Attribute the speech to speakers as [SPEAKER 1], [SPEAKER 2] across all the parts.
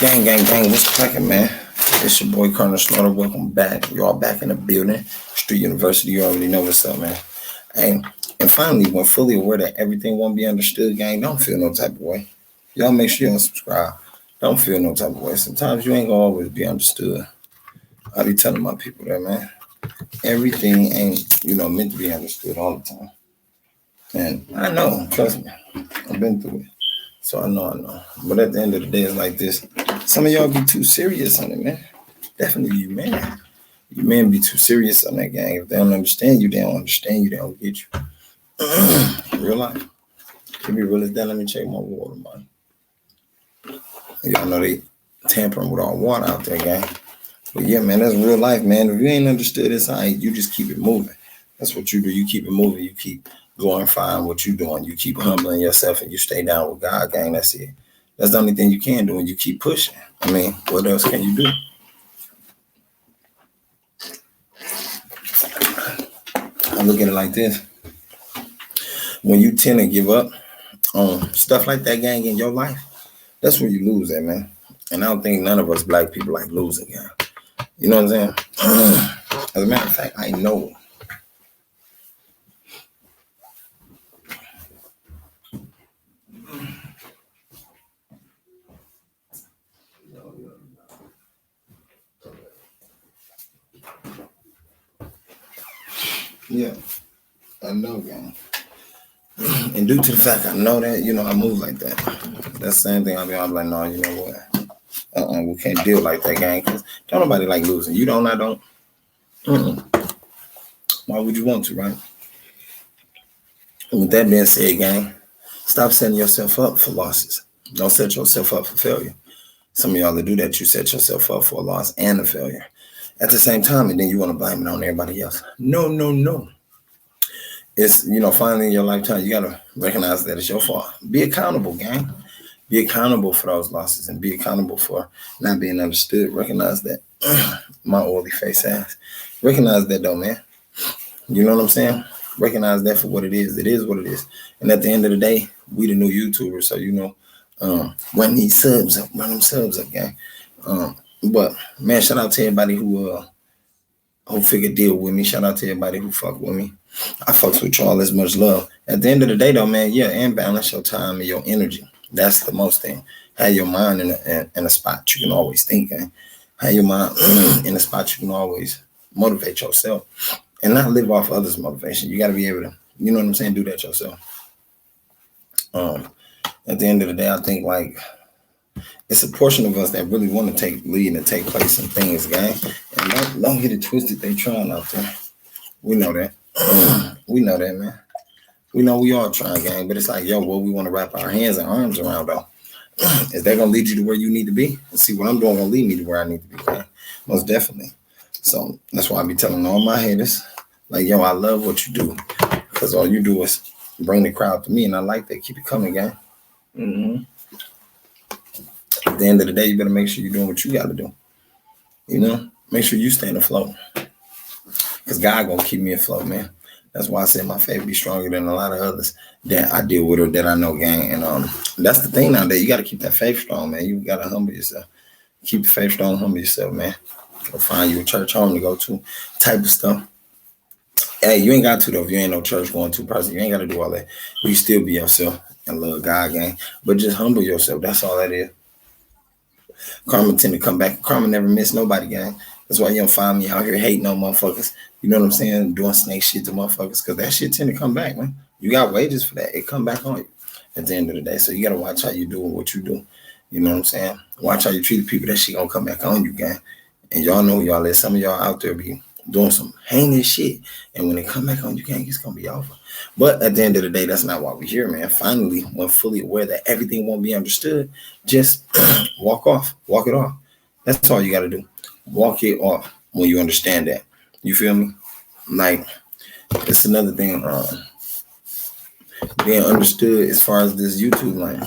[SPEAKER 1] Gang, what's cracking, man? It's your boy Karnage. Welcome back. Y'all back in the building. Street University, you already know what's up, man. And finally, when fully aware that everything won't be understood, gang, don't feel no type of way. Y'all make sure y'all subscribe. Don't feel no type of way. Sometimes you ain't gonna always be understood. I be telling my people that, man. Everything ain't, meant to be understood all the time. And I know, trust me, I've been through it. So I know. But at the end of the day, it's like this. Some of y'all be too serious on it, man. Definitely you, man. You men be too serious on that, gang. If they don't understand you, they don't understand you, they don't get you. Real life. To be real as that, let me check my water, man. Y'all know they tampering with our water out there, gang. But yeah, man, that's real life, man. If you ain't understood this, you just keep it moving. That's what you do. You keep it moving. You keep glorifying what you're doing. You keep humbling yourself and you stay down with God, gang. That's it. That's the only thing you can do, and you keep pushing. I mean, what else can you do? I look at it like this. When you tend to give up on stuff like that, gang, in your life, that's where you lose at, man. And I don't think none of us black people like losing, gang. You know what I'm saying? As a matter of fact, I know. Yeah, I know, gang. And due to the fact I know that, I move like that. That's the same thing. I'm like, no, you know what? We can't deal like that, gang. Because don't nobody like losing. You don't, I don't. Why would you want to, right? And with that being said, gang, stop setting yourself up for losses. Don't set yourself up for failure. Some of y'all that do that, you set yourself up for a loss and a failure at the same time, and then you want to blame it on everybody else. No. It's, finally in your lifetime, you got to recognize that it's your fault. Be accountable, gang. Be accountable for those losses and be accountable for not being understood. Recognize that. My oily face ass. Recognize that, though, man. You know what I'm saying? Recognize that for what it is. It is what it is. And at the end of the day, we the new YouTubers, so, run these subs up. Run them subs up, gang. But, man, shout out to everybody who figured deal with me. Shout out to everybody who fuck with me. I fucks with y'all as much love. At the end of the day, though, man, yeah, and balance your time and your energy. That's the most thing. Have your mind in a spot you can always think. Have your mind in a spot you can always motivate yourself and not live off others' motivation. You got to be able to, you know what I'm saying, do that yourself. At the end of the day, I think, like, it's a portion of us that really want to take lead and take place in things, gang. And don't get it twisted. They trying out there. We know that. We know that, man. We know we all trying, gang, but it's like, what we want to wrap our hands and arms around, though. Is that going to lead you to where you need to be? See, what I'm doing going to lead me to where I need to be, gang. Most definitely. So that's why I be telling all my haters, like, I love what you do. Because all you do is bring the crowd to me, and I like that. Keep it coming, gang. At the end of the day, you better make sure you're doing what you got to do. Make sure you stay in the flow. Because God going to keep me afloat, man. That's why I said my faith be stronger than a lot of others that I deal with or that I know, gang. And that's the thing nowadays. You got to keep that faith strong, man. You got to humble yourself. Keep the faith strong, humble yourself, man. Go find you a church home to go to, type of stuff. Hey, you ain't got to, though. If you ain't no church going to person, you ain't got to do all that. You still be yourself and love God, gang. But just humble yourself. That's all that is. Karma tend to come back. Karma never miss nobody, gang. That's why you don't find me out here hating on motherfuckers. You know what I'm saying? Doing snake shit to motherfuckers. Because that shit tend to come back, man. You got wages for that. It come back on you at the end of the day. So you got to watch how you do what you do. You know what I'm saying? Watch how you treat the people. That shit going to come back on you, gang. And y'all know y'all is. Some of y'all out there be doing some heinous shit. And when they come back on you, gang, it's going to be over. But at the end of the day, that's not why we're here, man. Finally, when fully aware that everything won't be understood, just walk it off. That's all you got to do. Walk it off when you understand that. You feel me? Like, it's another thing, being understood as far as this YouTube line.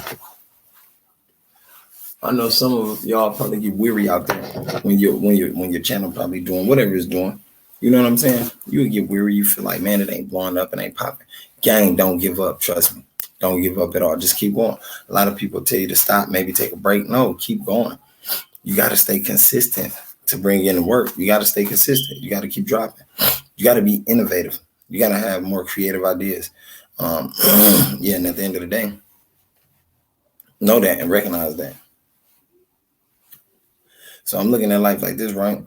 [SPEAKER 1] I know some of y'all probably get weary out there when your channel probably doing whatever it's doing. You know what I'm saying? You would get weary. You feel like, man, it ain't blowing up, it ain't popping. Gang, don't give up. Trust me. Don't give up at all. Just keep going. A lot of people tell you to stop, maybe take a break. No, keep going. you got to stay consistent to bring in the work. You got to stay consistent. You got to keep dropping. You got to be innovative. You got to have more creative ideas. Yeah, and at the end of the day, know that and recognize that. So I'm looking at life like this, right?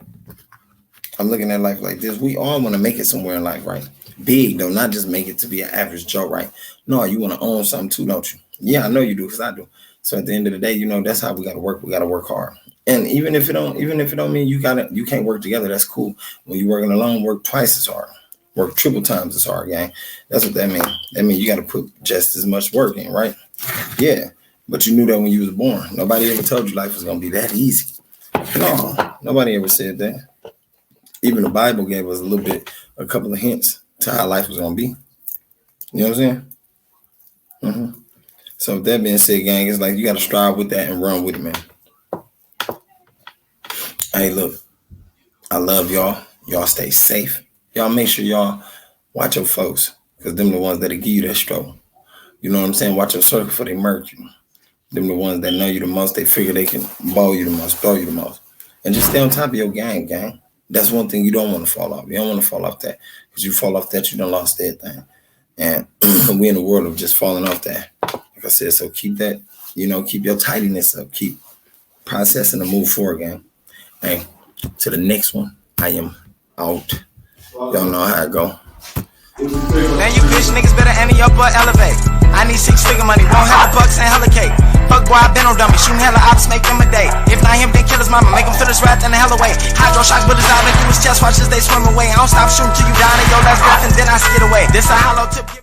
[SPEAKER 1] I'm looking at life like this. We all want to make it somewhere in life, right? Big, though, not just make it to be an average Joe, right? No, you want to own something too, don't you? Yeah, I know you do, because I do. So at the end of the day, you know, that's how we got to work. We got to work hard. And even if it don't mean you can't work together, that's cool. When you're working alone, work twice as hard. Work triple times as hard, gang. That's what that means. That means you got to put just as much work in, right? Yeah. But you knew that when you was born. Nobody ever told you life was going to be that easy. No, nobody ever said that. Even the Bible gave us a couple of hints to how life was going to be. You know what I'm saying? Mm-hmm. So with that being said, gang, it's like you got to strive with that and run with it, man. Hey, look, I love y'all. Y'all stay safe. Y'all make sure y'all watch your folks, because them the ones that'll give you that struggle. You know what I'm saying? Watch your circle before they murk you. Them the ones that know you the most. They figure they can blow you the most, throw you the most. And just stay on top of your gang. That's one thing you don't want to fall off. You don't want to fall off that, because you fall off that, you done lost everything. And we in the world of just falling off that. Like I said, so keep that, keep your tidiness up. Keep processing and move forward, gang. Hey, to the next one, I am out. Y'all know how it go.
[SPEAKER 2] Man, you bitch niggas better ante up or elevate. I need 6-figure money, won't hella bucks and hella cake. Fuck boy, I been on dummy, shooting hella ops, make them a day. If not him, then kill his mama, make him feel his wrath in the hella way. Hydro shock with his eye, make through his chest, watch as they swim away. I don't stop shooting till you die in your last breath, and then I skid away. This a hollow tip.